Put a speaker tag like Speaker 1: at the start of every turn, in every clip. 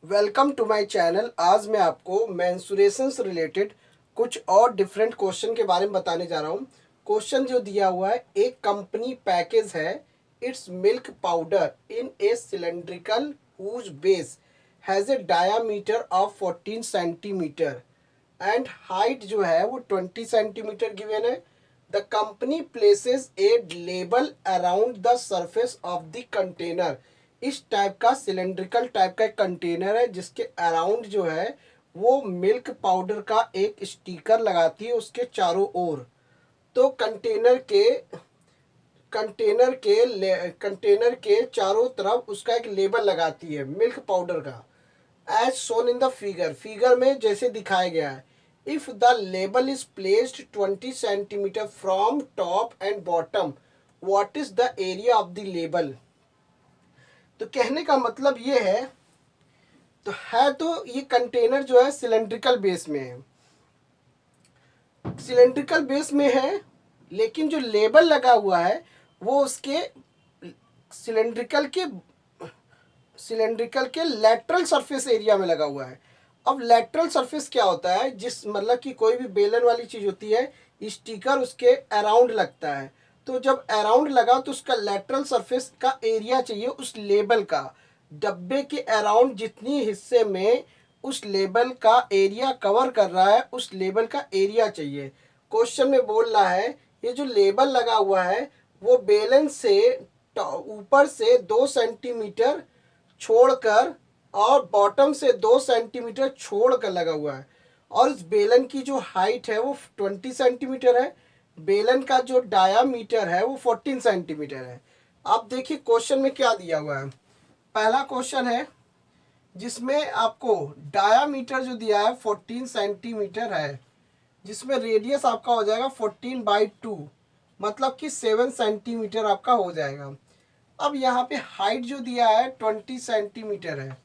Speaker 1: Welcome to my channel. आज मैं आपको मेंसुरेशन से रिलेटेड कुछ और डिफरेंट क्वेश्चन के बारे में बताने जा रहा हूँ। क्वेश्चन जो दिया हुआ है, एक कंपनी पैकेज है it's milk powder in a cylindrical whose base has a diameter of 14 centimetre and height जो है वो 20 सेंटीमीटर गिवन है। The company places a label around the surface of the container. इस टाइप का cylindrical type का एक container है जिसके अराउंड जो है वो मिल्क पाउडर का एक स्टिकर लगाती है उसके चारों ओर। तो कंटेनर के चारों तरफ उसका एक लेबल लगाती है मिल्क पाउडर का, as shown in the figure में जैसे दिखाया गया है। If the label is placed 20 centimetre from top and bottom, what is the area of the label. तो कहने का मतलब ये है, तो ये कंटेनर जो है सिलेंड्रिकल बेस में है, लेकिन जो लेबल लगा हुआ है वो उसके सिलेंड्रिकल के सिलेंड्रिकल के लेटरल सरफेस एरिया में लगा हुआ है। अब लेटरल सरफेस क्या होता है, जिस मतलब कि कोई भी बेलन वाली चीज़ होती है, स्टिकर उसके अराउंड लगता है। तो जब अराउंड लगा तो उसका लेटरल सरफेस का एरिया चाहिए उस लेबल का। डब्बे के अराउंड जितनी हिस्से में उस लेबल का एरिया कवर कर रहा है उस लेबल का एरिया चाहिए। क्वेश्चन में बोल रहा है ये जो लेबल लगा हुआ है वो बेलन से ऊपर से 2 सेंटीमीटर छोड़कर और बॉटम से 2 सेंटीमीटर छोड़कर लगा हुआ है, और इस बेलन की जो हाइट है वो 20 सेंटीमीटर है। बेलन का जो डायामीटर है वो 14 सेंटीमीटर है। अब देखिए क्वेश्चन में क्या दिया हुआ है। पहला क्वेश्चन है जिसमें आपको डायामीटर जो दिया है 14 सेंटीमीटर है, जिसमें रेडियस आपका हो जाएगा 14/2, मतलब कि 7 सेंटीमीटर आपका हो जाएगा। अब यहाँ पे हाइट जो दिया है 20 सेंटीमीटर है,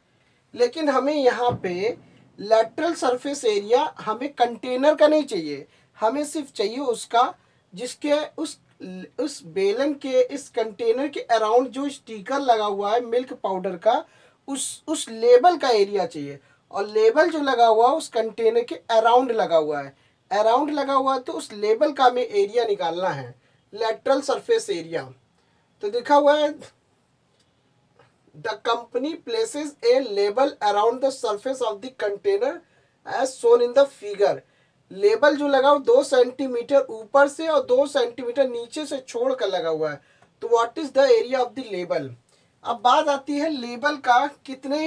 Speaker 1: लेकिन हमें यहाँ पे लेटरल सरफेस एरिया हमें कंटेनर का नहीं चाहिए, हमें सिर्फ चाहिए उसका जिसके उस बेलन के इस कंटेनर के अराउंड जो स्टिकर लगा हुआ है मिल्क पाउडर का, उस लेबल का एरिया चाहिए। और लेबल जो लगा हुआ है उस कंटेनर के अराउंड लगा हुआ है, अराउंड लगा हुआ है तो उस लेबल का हमें एरिया निकालना है, लेटरल सरफेस एरिया। तो देखा हुआ है the company places a label around the surface of the container as shown in the figure. Label जो लगा 2 सेंटीमीटर ऊपर से और 2 सेंटीमीटर नीचे से छोड़ कर लगा हुआ है। तो what is the area of the label. अब बात आती है लेबल का कितने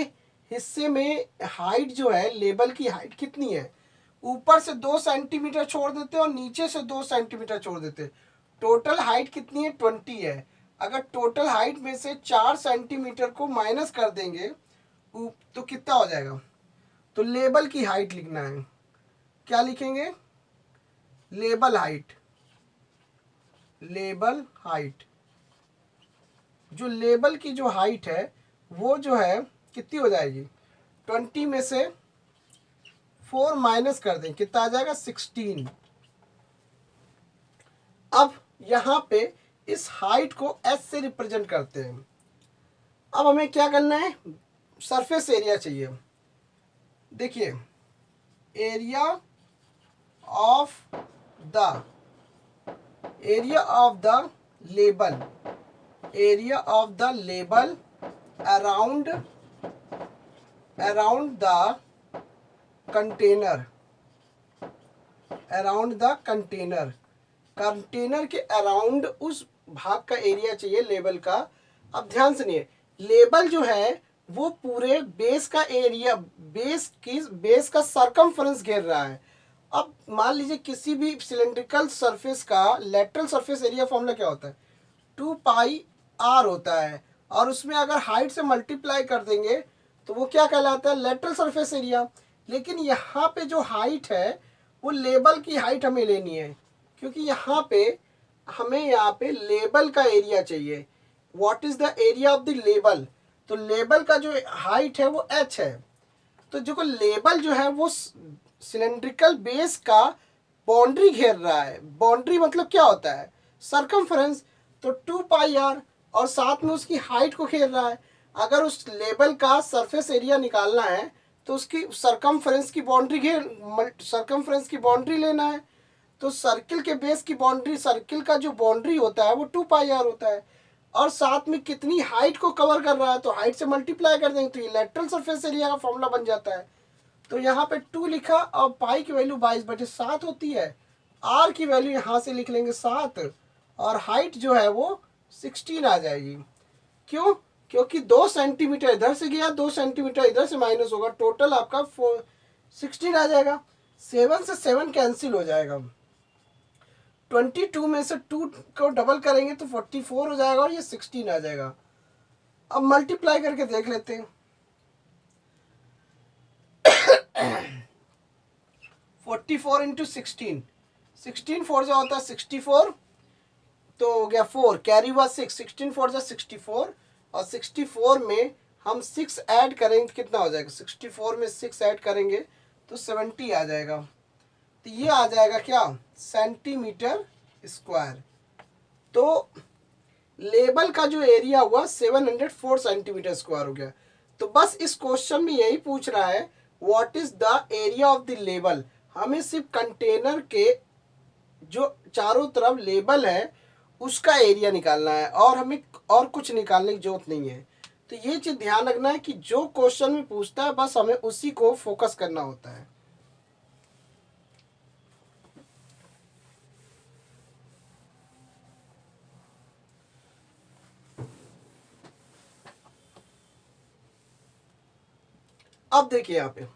Speaker 1: हिस्से में हाइट जो है, लेबल की हाइट कितनी है। ऊपर से 2 सेंटीमीटर छोड़ देते और नीचे से 2 सेंटीमीटर छोड़ देते, टोटल हाइट कितनी है 20 है। अगर टोटल हाइट में से 4 सेंटीमीटर को माइनस कर देंगे तो कितना हो जाएगा। तो लेबल की हाइट लिखना है, क्या लिखेंगे, लेबल हाइट। लेबल हाइट, जो लेबल की जो हाइट है वो जो है कितनी हो जाएगी, 20 में से 4 माइनस कर दें कितना आ जाएगा 16। अब यहाँ पे इस हाइट को एस से रिप्रेजेंट करते हैं। अब हमें क्या करना है, सरफेस एरिया चाहिए। देखिए area of the label, area of the label around the container, container के अराउंड उस भाग का एरिया चाहिए लेबल का। अब ध्यान सुनिए, लेबल जो है वो पूरे बेस का एरिया, बेस का सरकमफ्रेंस घेर रहा है। अब मान लीजिए किसी भी सिलेंड्रिकल सरफेस का लेटरल सरफेस एरिया फॉर्मूला क्या होता है, 2πr होता है, और उसमें अगर हाइट से मल्टीप्लाई कर देंगे तो वो क्या कहलाता है, लेटरल सरफेस एरिया। लेकिन यहाँ पे जो हाइट है वो लेबल की हाइट हमें लेनी है, क्योंकि हमें यहाँ पे लेबल का एरिया चाहिए। What is the area of the label. तो लेबल का जो हाइट है वो h है। तो जो लेबल जो है वो सिलेंड्रिकल बेस का बाउंड्री घेर रहा है। बाउंड्री मतलब क्या होता है, सरकमफ्रेंस। तो 2πr और साथ में उसकी हाइट को घेर रहा है। अगर उस लेबल का सरफेस एरिया निकालना है तो उसकी सरकमफ्रेंस की बाउंड्री सरकमफ्रेंस की बाउंड्री लेना है। तो सर्किल के बेस की बाउंड्री, सर्किल का जो बाउंड्री होता है वो 2 पाई आर होता है, और साथ में कितनी हाइट को कवर कर रहा है तो हाइट से मल्टीप्लाई कर देंगे तो ये लेटरल सरफेस एरिया का फॉर्मूला बन जाता है। तो यहाँ पे 2 लिखा और पाई की वैल्यू 22/7 होती है, आर की वैल्यू यहाँ से लिख लेंगे 7, और हाइट जो है वो 16 आ जाएगी। क्यों? क्योंकि 2 सेंटीमीटर इधर से गया, 2 सेंटीमीटर इधर से माइनस होगा, टोटल आपका 16 आ जाएगा। 7 से 7 कैंसिल हो जाएगा, 22 में से 2 को डबल करेंगे तो 44 हो जाएगा और ये 16 आ जाएगा। अब मल्टीप्लाई करके देख लेते हैं। 44 इंटू 16, 16 4 जो होता है 64, तो हो गया 4, कैरी हुआ 6, 16 4 जो 64, और 64 में हम 6 ऐड करेंगे तो कितना हो जाएगा, 64 में 6 ऐड करेंगे तो 70 आ जाएगा। तो ये आ जाएगा क्या, सेंटीमीटर स्क्वायर। तो लेबल का जो एरिया हुआ 704 सेंटीमीटर स्क्वायर हो गया। तो बस इस क्वेश्चन में यही पूछ रहा है what is the area of the label. हमें सिर्फ कंटेनर के जो चारों तरफ लेबल है उसका एरिया निकालना है, और हमें और कुछ निकालने की जरूरत नहीं है। तो ये चीज़ ध्यान रखना है कि जो क्वेश्चन में पूछता है बस हमें उसी को फोकस करना होता है। अब देखिए यहाँ पे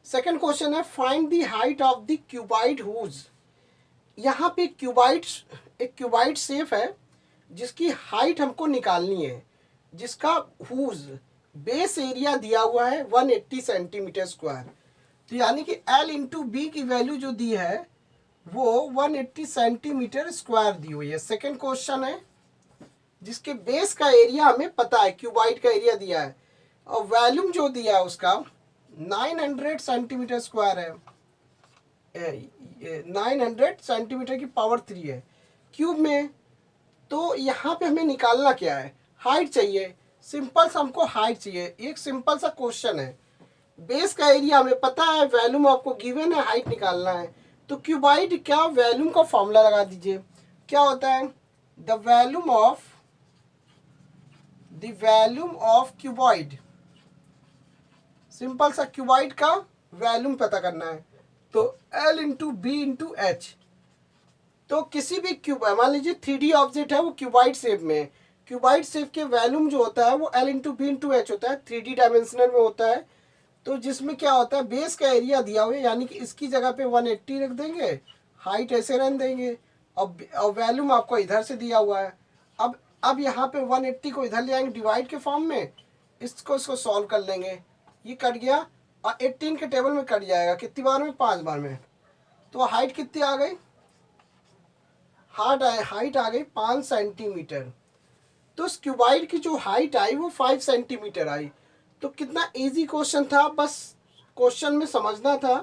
Speaker 1: सेकंड क्वेश्चन है, find the height of the cuboid whose. यहाँ पे एक क्यूबाइड शेप है जिसकी हाइट हमको निकालनी है, जिसका हुज बेस एरिया दिया हुआ है 180 सेंटीमीटर स्क्वायर। तो यानी कि L इंटू बी की वैल्यू जो दी है वो 180 सेंटीमीटर स्क्वायर दी हुई है। सेकंड क्वेश्चन है जिसके बेस का एरिया हमें पता है, क्यूबाइड का एरिया दिया है, और वॉल्यूम जो दिया है उसका 900 सेंटीमीटर स्क्वायर है, 900 सेंटीमीटर की पावर 3 है क्यूब में। तो यहाँ पे हमें निकालना क्या है, हाइट चाहिए, सिंपल सा हमको हाइट चाहिए। एक सिंपल सा क्वेश्चन है, बेस का एरिया हमें पता है, वॉल्यूम आपको गिवन है, हाइट निकालना है। तो क्यूबाइड क्या, वॉल्यूम का फॉर्मूला लगा दीजिए, क्या होता है, the volume of cuboid. Simple सा क्यूबाइड का वॉल्यूम पता करना है, तो L into B into H. तो किसी भी क्यूब, मान लीजिए 3D ऑब्जेक्ट है वो क्यूबाइड शेप में है, क्यूबाइड शेप के वॉल्यूम जो होता है वो L into B into H होता है, 3D डायमेंशनल में होता है। तो जिसमें क्या होता है, बेस का एरिया दिया हुआ है, यानी कि इसकी जगह पे 180 रख देंगे, हाइट ऐसे रख देंगे, और वॉल्यूम आपको इधर से दिया हुआ है। अब यहाँ पे 180 को इधर ले आएंगे डिवाइड के फॉर्म में, इसको सॉल्व कर लेंगे, ये कट गया, और 18 के टेबल में कट जाएगा, कितनी बार में, 5 बार में। तो हाइट कितनी आ गई, हाइट आ गई 5 सेंटीमीटर। तो इस क्यूबाइड की जो हाइट आई वो 5 सेंटीमीटर आई। तो कितना इजी क्वेश्चन था, बस क्वेश्चन में समझना था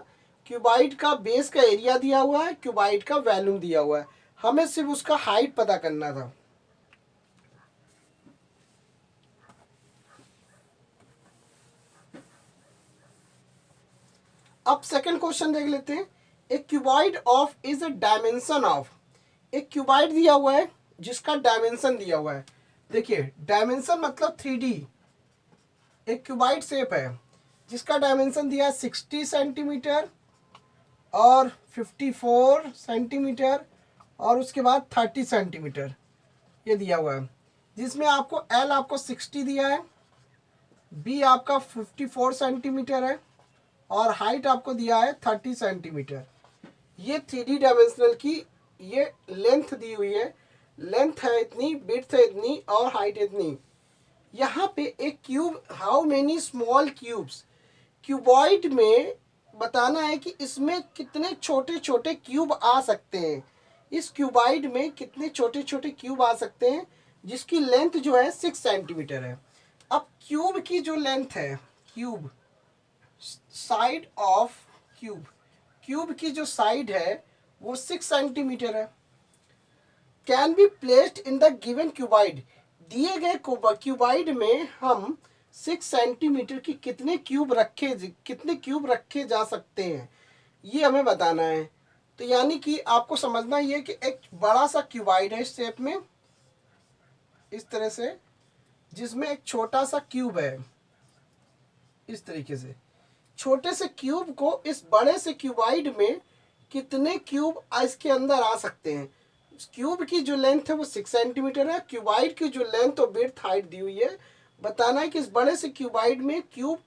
Speaker 1: क्यूबाइड का बेस का एरिया दिया हुआ है, क्यूबाइड का वॉल्यूम दिया हुआ है, हमें सिर्फ उसका हाइट पता करना था। अब सेकंड क्वेश्चन देख लेते हैं, एक cuboid of is a dimension of. एक क्यूबाइड दिया हुआ है जिसका डायमेंशन दिया हुआ है, देखिए डायमेंशन मतलब 3D। एक क्यूबाइड शेप है जिसका डायमेंशन दिया है 60 सेंटीमीटर और 54 सेंटीमीटर और उसके बाद 30 सेंटीमीटर ये दिया हुआ है, जिसमें आपको L आपको 60 दिया है, B आपका 54 सेंटीमीटर है, और हाइट आपको दिया है 30 सेंटीमीटर। ये 3D डायमेंशनल की ये लेंथ दी हुई है, लेंथ है इतनी, विड्थ है इतनी, और हाइट इतनी। यहाँ पे एक cube, how many small cubes, cuboid में बताना है कि इसमें कितने छोटे छोटे क्यूब आ सकते हैं, इस क्यूबॉइड में कितने छोटे छोटे क्यूब आ सकते हैं, जिसकी लेंथ जो है 6 सेंटीमीटर है। अब क्यूब की जो लेंथ है, क्यूब साइड ऑफ क्यूब की जो साइड है वो 6 सेंटीमीटर है। Can be placed in the given cuboid, दिए गए क्यूबाइड में हम 6 सेंटीमीटर की कितने क्यूब रखे जा सकते हैं, ये हमें बताना है। तो यानी कि आपको समझना ये कि एक बड़ा सा क्यूबाइड है इस शेप में, इस तरह से, जिसमें एक छोटा सा क्यूब है इस तरीके से। छोटे से क्यूब को इस बड़े से क्यूबाइड में कितने क्यूब इसके अंदर आ सकते हैं। क्यूब की जो लेंथ है वो 6 सेंटीमीटर है, क्यूबाइड की जो लेंथ और विड्थ हाइट दी हुई है। बताना है कि इस बड़े से क्यूबाइड में क्यूब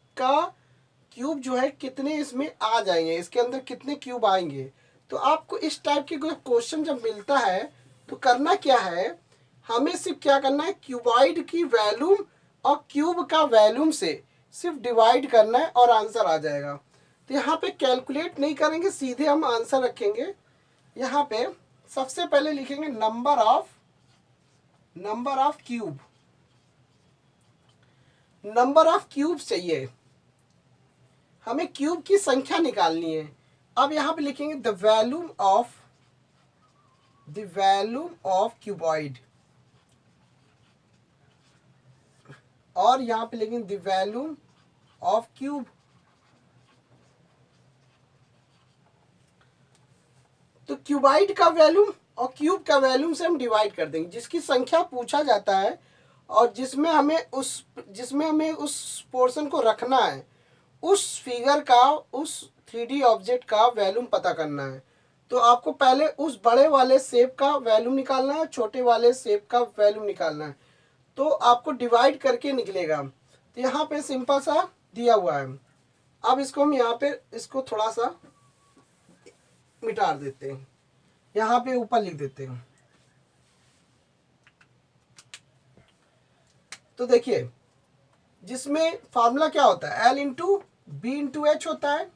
Speaker 1: जो है कितने इसमें आ जाएंगे, इसके अंदर कितने क्यूब आएंगे। तो आपको इस टाइप के कोई क्वेश्चन जब मिलता है तो करना क्या है, हमें सिर्फ क्या करना है, क्यूबाइड की वैल्यूम और क्यूब का वैल्यूम से सिर्फ डिवाइड करना है और आंसर आ जाएगा। तो यहाँ पे कैलकुलेट नहीं करेंगे, सीधे हम आंसर रखेंगे। यहाँ पे सबसे पहले लिखेंगे number of cube. Number of cube चाहिए, हमें क्यूब की संख्या निकालनी है। अब यहाँ पे लिखेंगे द वैल्यूम ऑफ क्यूबॉइड, और यहाँ पे लिखेंगे द वैल्यूम ऑफ क्यूब। तो क्यूबाइड का वैल्यूम और क्यूब का वैल्यूम से हम डिवाइड कर देंगे। जिसकी संख्या पूछा जाता है और जिसमें हमें उस पोर्शन को रखना है, उस फिगर का, उस 3D ऑब्जेक्ट का वैल्यूम पता करना है। तो आपको पहले उस बड़े वाले शेप का वैल्यूम निकालना है, छोटे वाले शेप का वैल्यूम निकालना है। तो आपको डिवाइड करके निकलेगा। तो यहाँ पे सिंपल सा दिया हुआ है। अब इसको हम यहाँ पे इसको थोड़ा सा मिटा देते हैं, यहाँ पे ऊपर लिख देते हैं। तो देखिए, जिसमें फार्मूला क्या होता है, L into B into H होता है,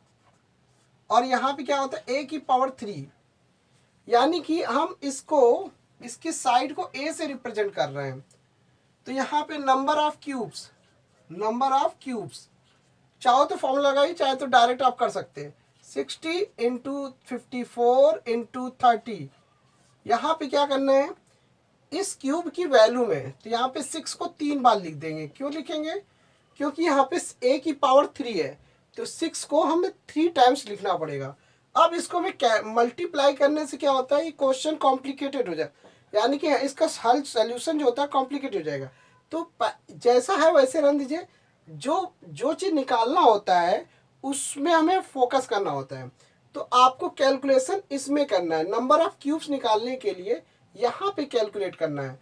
Speaker 1: और यहाँ पे क्या होता है, a की पावर 3। यानी कि हम इसकी साइड को a से रिप्रेजेंट कर रहे हैं। तो यहाँ पे नंबर ऑफ क्यूब्स, चाहो तो फॉर्मूला लगाइए, चाहे तो डायरेक्ट आप कर सकते हैं। 60 इंटू 54 इंटू 30। यहाँ पे क्या करना है, इस क्यूब की वैल्यू में, तो यहाँ पे 6 को 3 बार लिख देंगे। क्यों लिखेंगे, क्योंकि यहाँ पे a की पावर 3 है, तो 6 को हमें 3 टाइम्स लिखना पड़ेगा। अब इसको में मल्टीप्लाई करने से क्या होता है, ये क्वेश्चन कॉम्प्लिकेटेड हो जाए, यानी कि इसका हल सोल्यूशन जो होता है कॉम्प्लिकेटेड हो जाएगा। तो जैसा है वैसे रहने दीजिए, जो चीज़ निकालना होता है उसमें हमें फोकस करना होता है। तो आपको कैलकुलेशन इसमें करना है, नंबर ऑफ क्यूब्स निकालने के लिए यहाँ पे कैलकुलेट करना है।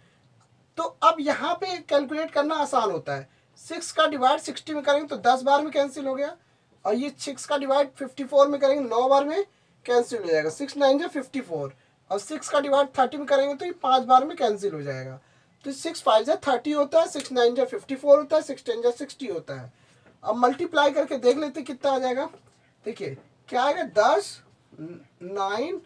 Speaker 1: तो अब यहाँ पे कैलकुलेट करना आसान होता है। 6 का डिवाइड 60 में करेंगे तो 10 बार में कैंसिल हो गया, और ये 6 का डिवाइड 54 में करेंगे 9 बार में कैंसिल हो जाएगा, 6 9 जा 54। और 6 का डिवाइड 30 में करेंगे तो ये 5 बार में कैंसिल हो जाएगा। तो 6 5 जा 30 होता है, 6 9 जा 54 होता है, 6 10 जा 60 होता है। अब मल्टीप्लाई करके देख लेते कितना आ जाएगा। देखिए क्या आएगा, 10 9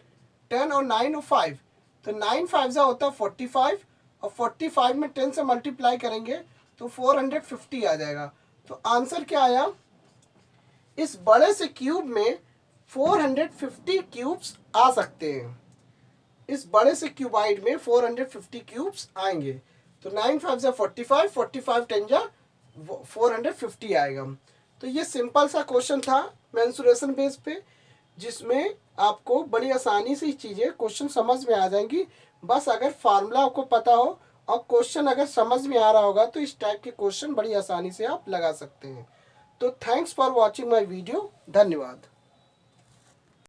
Speaker 1: 10 और 9 और 5, तो 9 5 जा होता है 45, और 45 में 10 से मल्टीप्लाई करेंगे तो 450 आ जाएगा। तो आंसर क्या आया, इस बड़े से क्यूब में 450 क्यूब्स आ सकते हैं। इस बड़े से क्यूबाइड में 450 क्यूब्स आएंगे। तो 9 5 जा 45, 45 10 जा 450 आएगा। तो ये सिंपल सा क्वेश्चन था मेंसुरेशन बेस पे, जिसमें आपको बड़ी आसानी से चीज़ें क्वेश्चन समझ में आ जाएंगी। बस अगर फार्मूला आपको पता हो और क्वेश्चन अगर समझ में आ रहा होगा तो इस टाइप के क्वेश्चन बड़ी आसानी से आप लगा सकते हैं। तो thanks for watching my video, धन्यवाद।